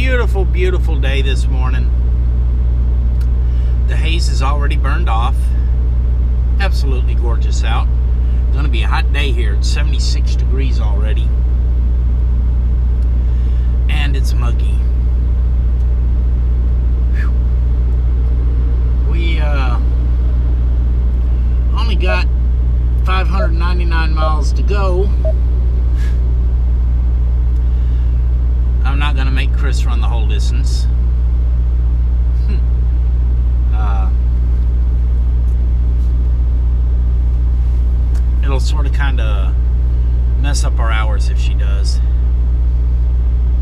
beautiful, beautiful day this morning. The haze is already burned off. Absolutely gorgeous out. Going to be a hot day here. It's 76 degrees already. And it's muggy. Whew. We only got 599 miles to go. I'm not going to make Chris run the whole distance. It'll sort of kind of mess up our hours if she does.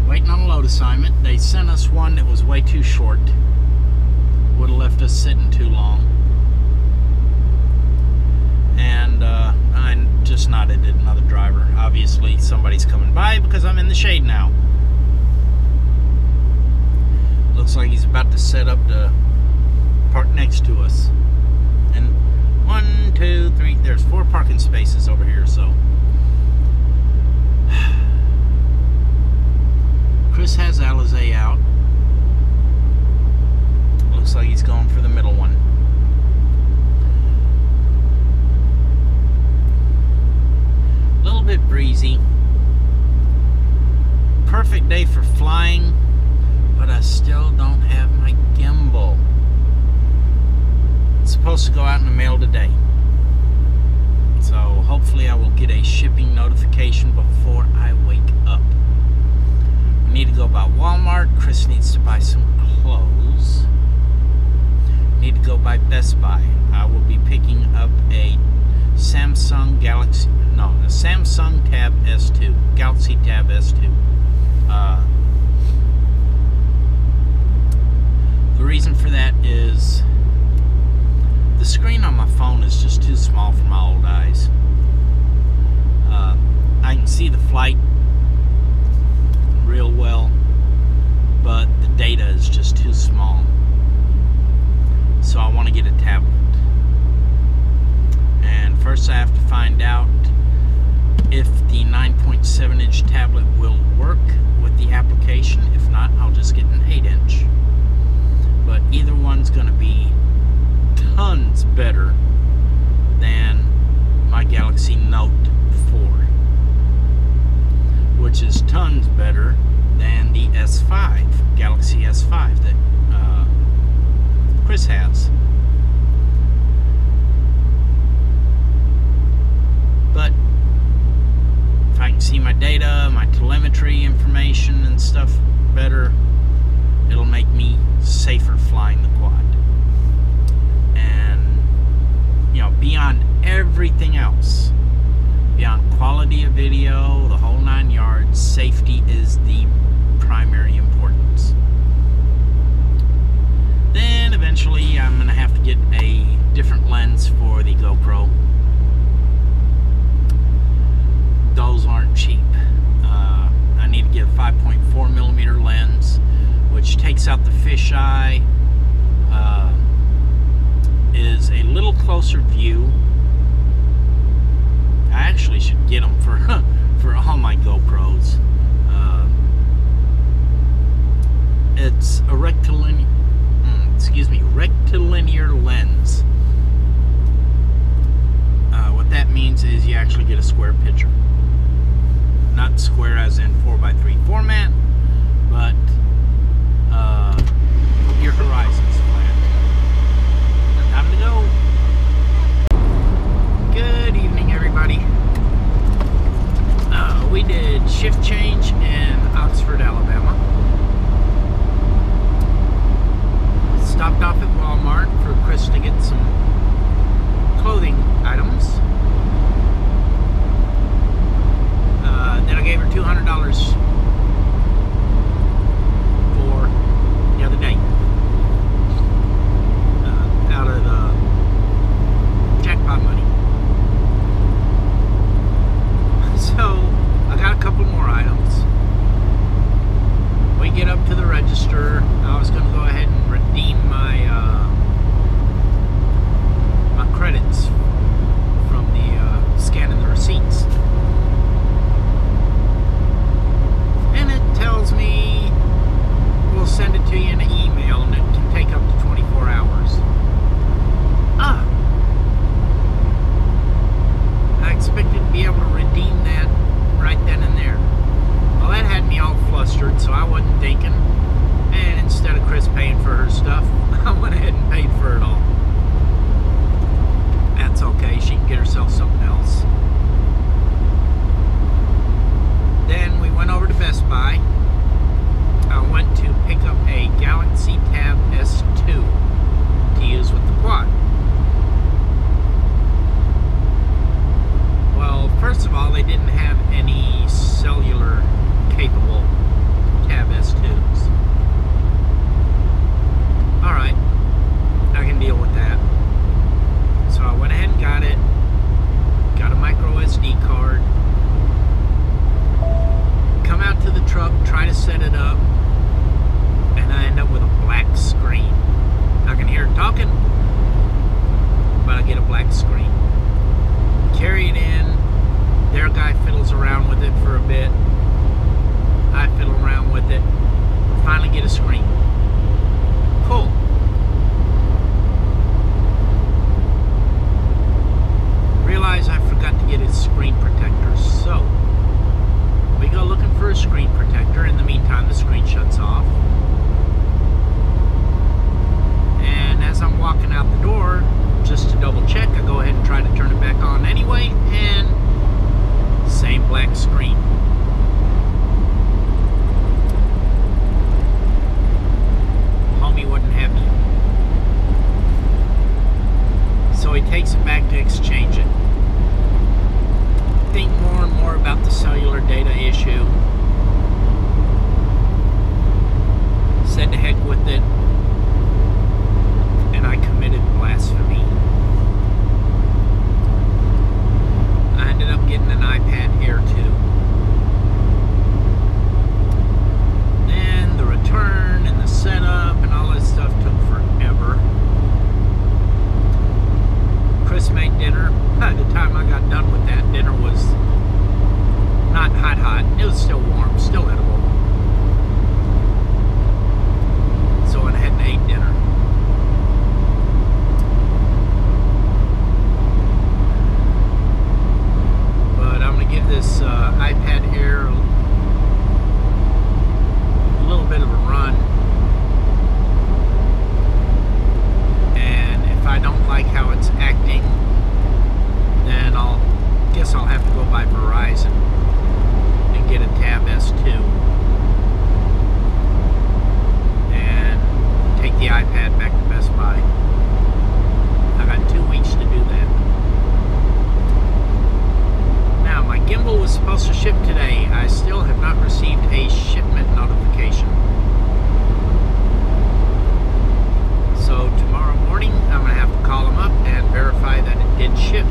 Waiting on a load assignment. They sent us one that was way too short. Would have left us sitting too long. And I just nodded at another driver. Obviously somebody's coming by because I'm in the shade now. Looks like he's about to set up to park next to us. And 1, 2, 3, there's 4 parking spaces over here, so. Chris has Alizé out. Looks like he's going for the middle one. A little bit breezy. Perfect day for flying. But I still don't have my gimbal. It's supposed to go out in the mail today. So hopefully I will get a shipping notification before I wake up. I need to go by Walmart. Chris needs to buy some clothes. I need to go by Best Buy. I will be picking up a Samsung Tab S2. Galaxy Tab S2. The reason for that is the screen on my phone is just too small for my old eyes. I can see the flight real well, but the data is just too small. So I want to get a tablet. And first I have to find out if the 9.7-inch tablet will work with the application. If not, I'll just get an 8-inch. But either one's going to be tons better than my Galaxy Note 4, which is tons better than the S5, Galaxy S5 that Chris has. But if I can see my data, my telemetry information and stuff better, it'll make me safer flying the quad. And, you know, beyond everything else, beyond quality of video, the whole 9 yards, safety is the primary importance. Then eventually I'm going to have to get a different lens for the GoPro. Those aren't cheap. I need to get a 5.4mm lens, which takes out the fisheye, is a little closer view. I actually should get them for all my GoPros. It's a rectilinear lens. What that means is you actually get a square picture. Not square as in 4x3 format, but your horizon's flat. Time to go. Good evening, everybody. We did shift change in Oxford, Alabama. Stopped off at Walmart for Chris to get some clothing items. Then I gave her $200 for the other day. Out of the jackpot money. So I got a couple more items. We get up to the register. I was going to go ahead and redeem my my credits from the scanning the receipts. back to Best Buy. I got 2 weeks to do that. Now, my gimbal was supposed to ship today. I still have not received a shipment notification. So tomorrow morning, I'm going to have to call them up and verify that it did ship.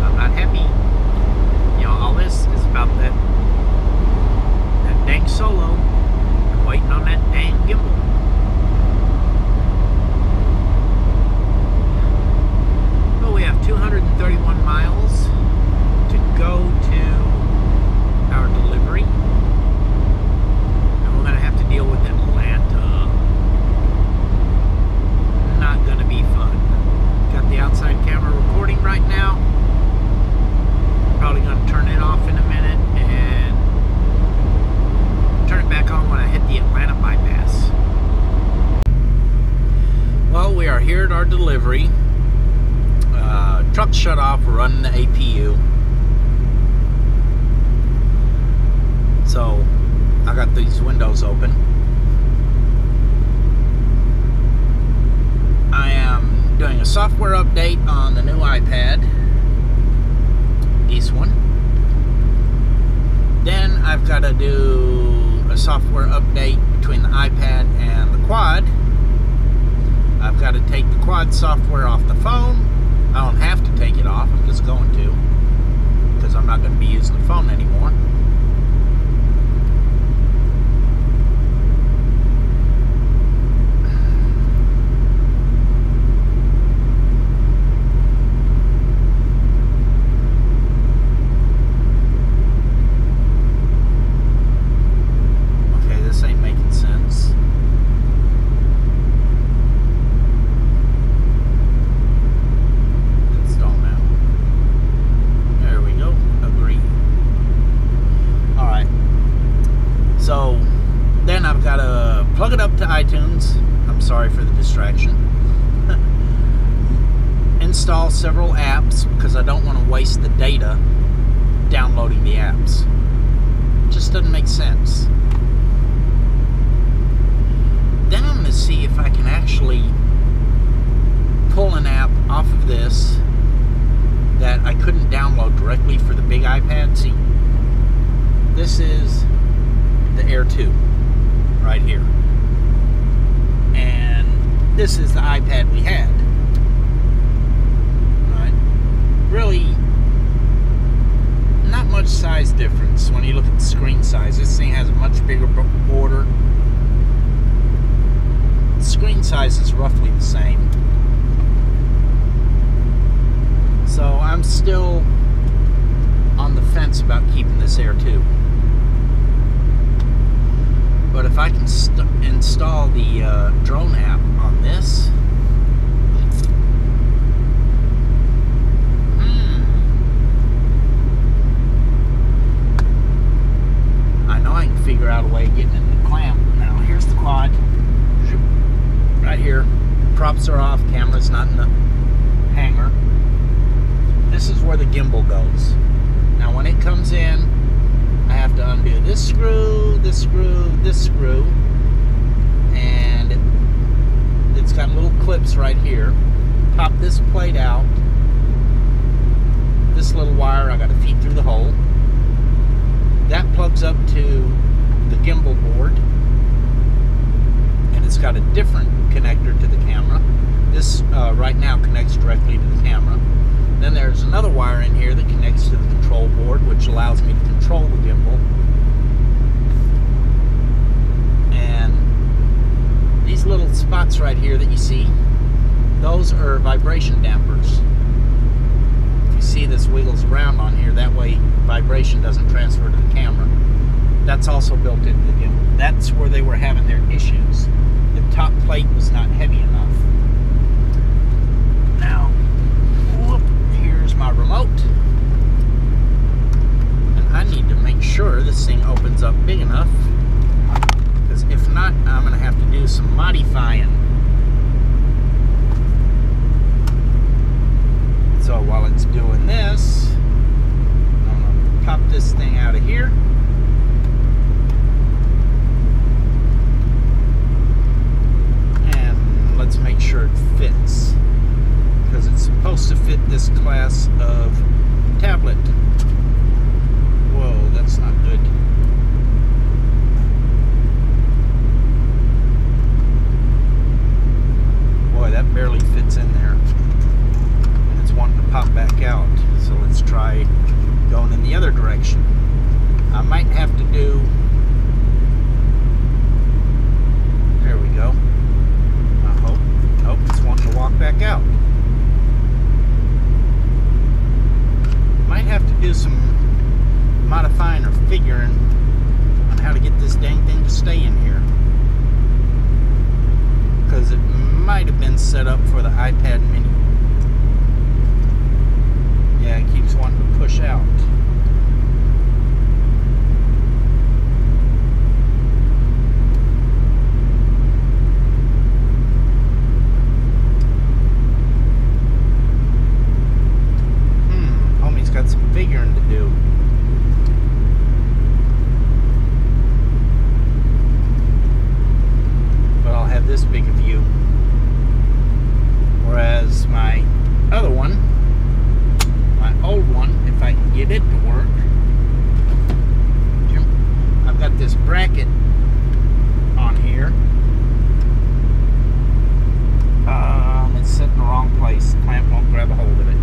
I'm not happy. You know, all this is about that dang solo. I'm waiting on that dang gimbal. Well, we have 231 miles to go to our delivery. And we're going to have to deal with Atlanta. Not going to be fun. Got the outside camera recording right now. Probably going to turn it off in a minute and turn it back on when I hit the Atlanta bypass. Well, we are here at our delivery. Truck's shut off. We're running the APU. So I got these windows open. I am doing a software update on the new iPad. This one. Then I've got to do a software update between the iPad and the quad. I've got to take the quad software off the phone. I don't have to take it off, I'm just going to, because I'm not going to be using the phone anymore. Plug it up to iTunes. I'm sorry for the distraction. Install several apps because I don't want to waste the data downloading the apps. It just doesn't make sense. Then I'm going to see if I can actually pull an app off of this that I couldn't download directly for the big iPad. See, this is the Air 2 right here. And this is the iPad we had. Right? Really, not much size difference when you look at the screen size. This thing has a much bigger border. The screen size is roughly the same. So I'm still on the fence about keeping this Air 2. But if I can install the drone app on this, I know I can figure out a way of getting in the clamp. Now here's the quad, right here. Props are off, camera's not in the hanger. This is where the gimbal goes. Now when it comes in, I have to undo this screw, this screw, this screw, and it's got little clips right here. Pop this plate out. This little wire I got to feed through the hole. That plugs up to the gimbal board, and it's got a different connector to the camera. This right now connects directly to the camera. Then there's another wire in here that connects to the control board, which allows me to control the gimbal. And these little spots right here that you see, those are vibration dampers. If you see this wiggles around on here, that way vibration doesn't transfer to the camera. That's also built into the gimbal. That's where they were having their issues. The top plate was not heavy enough. Now, here's my remote, and I need to make sure this thing opens up big enough, because if not, I'm going to have to do some modifying. So while it's doing this, I'm going to pop this thing out of here. class of tablet. Whoa, that's not good. Boy, that barely fits in there. And it's wanting to pop back out. So let's try going in the other direction. I might have to do... There we go. I hope. Nope, it's wanting to walk back out. Might have to do some modifying or figuring on how to get this dang thing to stay in here. Because it might have been set up for the iPad mini. Yeah, it keeps wanting to push out. Homie's got some figuring to do. But I'll have this big a view. Whereas my other one, my old one, if I can get it to work, I've got this bracket on here. It's set in the wrong place. The clamp won't grab a hold of it.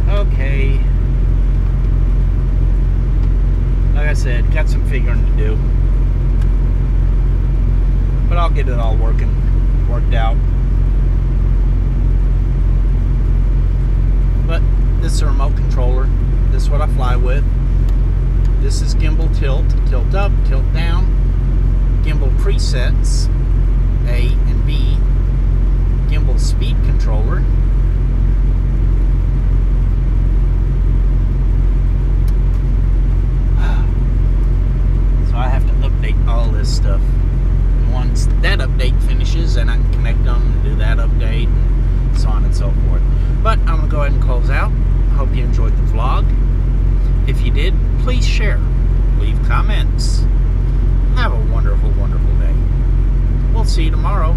Okay. Like I said, got some figuring to do. But I'll get it all worked out. But this is a remote controller. This is what I fly with. This is gimbal tilt up, tilt down. Gimbal presets, A and B. Gimbal speed controller. So I have to update all this stuff. And once that update finishes, then I can connect them and do that update and so on and so forth. But I'm going to go ahead and close out. Hope you enjoyed the vlog. If you did, please share. Leave comments. Have a wonderful, wonderful day. We'll see you tomorrow.